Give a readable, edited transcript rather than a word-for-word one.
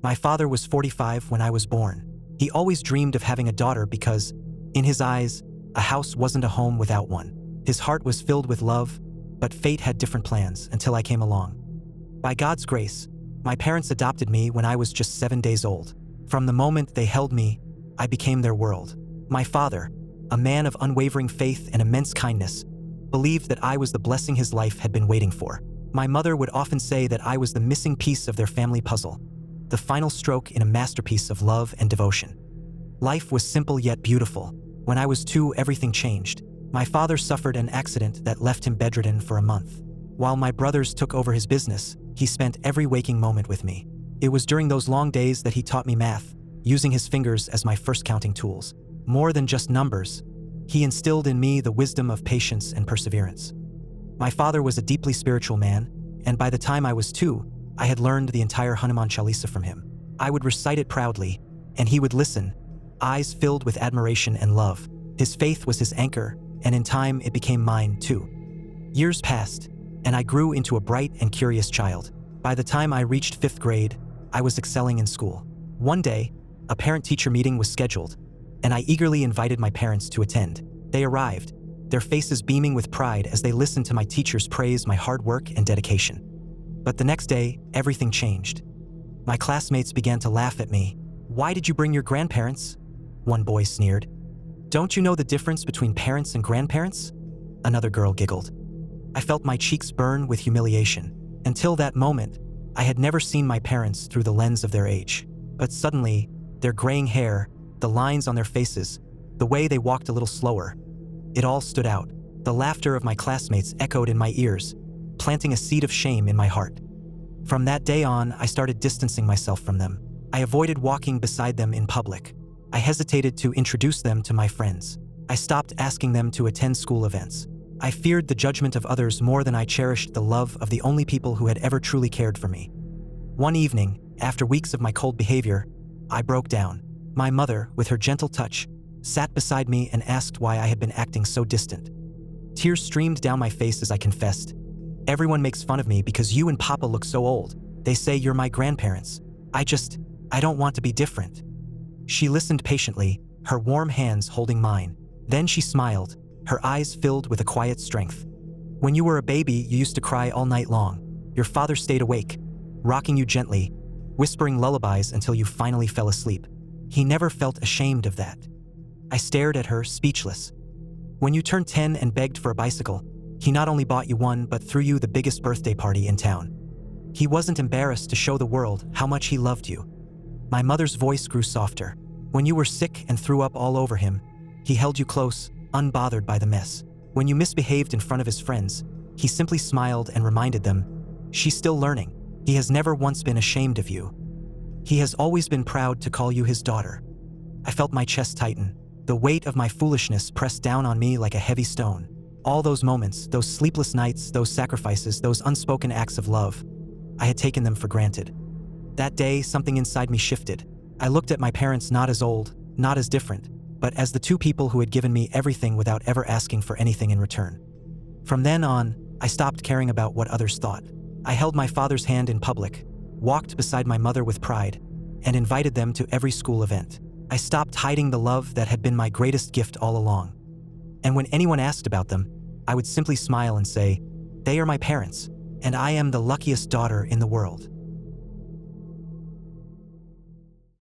My father was 45 when I was born. He always dreamed of having a daughter because, in his eyes, a house wasn't a home without one. His heart was filled with love, but fate had different plans until I came along. By God's grace, my parents adopted me when I was just 7 days old. From the moment they held me, I became their world. My father, a man of unwavering faith and immense kindness, believed that I was the blessing his life had been waiting for. My mother would often say that I was the missing piece of their family puzzle, the final stroke in a masterpiece of love and devotion. Life was simple yet beautiful. When I was 2, everything changed. My father suffered an accident that left him bedridden for a month. While my brothers took over his business, he spent every waking moment with me. It was during those long days that he taught me math, using his fingers as my first counting tools. More than just numbers, he instilled in me the wisdom of patience and perseverance. My father was a deeply spiritual man, and by the time I was 2, I had learned the entire Hanuman Chalisa from him. I would recite it proudly, and he would listen, eyes filled with admiration and love. His faith was his anchor, and in time it became mine too. Years passed, and I grew into a bright and curious child. By the time I reached 5th grade, I was excelling in school. One day, a parent-teacher meeting was scheduled, and I eagerly invited my parents to attend. They arrived, their faces beaming with pride as they listened to my teachers praise my hard work and dedication. But the next day, everything changed. My classmates began to laugh at me. "Why did you bring your grandparents?" one boy sneered. "Don't you know the difference between parents and grandparents?" Another girl giggled. I felt my cheeks burn with humiliation. Until that moment, I had never seen my parents through the lens of their age. But suddenly, their graying hair, the lines on their faces, the way they walked a little slower, it all stood out. The laughter of my classmates echoed in my ears, planting a seed of shame in my heart. From that day on, I started distancing myself from them. I avoided walking beside them in public. I hesitated to introduce them to my friends. I stopped asking them to attend school events. I feared the judgment of others more than I cherished the love of the only people who had ever truly cared for me. One evening, after weeks of my cold behavior, I broke down. My mother, with her gentle touch, sat beside me and asked why I had been acting so distant. Tears streamed down my face as I confessed. "Everyone makes fun of me because you and Papa look so old. They say you're my grandparents. I don't want to be different." She listened patiently, her warm hands holding mine. Then she smiled, her eyes filled with a quiet strength. "When you were a baby, you used to cry all night long. Your father stayed awake, rocking you gently, whispering lullabies until you finally fell asleep. He never felt ashamed of that." I stared at her, speechless. "When you turned 10 and begged for a bicycle, he not only bought you one but threw you the biggest birthday party in town. He wasn't embarrassed to show the world how much he loved you." My mother's voice grew softer. "When you were sick and threw up all over him, he held you close, unbothered by the mess. When you misbehaved in front of his friends, he simply smiled and reminded them, 'She's still learning.' He has never once been ashamed of you. He has always been proud to call you his daughter." I felt my chest tighten. The weight of my foolishness pressed down on me like a heavy stone. All those moments, those sleepless nights, those sacrifices, those unspoken acts of love, I had taken them for granted. That day, something inside me shifted. I looked at my parents not as old, not as different, but as the two people who had given me everything without ever asking for anything in return. From then on, I stopped caring about what others thought. I held my father's hand in public, walked beside my mother with pride, and invited them to every school event. I stopped hiding the love that had been my greatest gift all along. And when anyone asked about them, I would simply smile and say, "They are my parents, and I am the luckiest daughter in the world."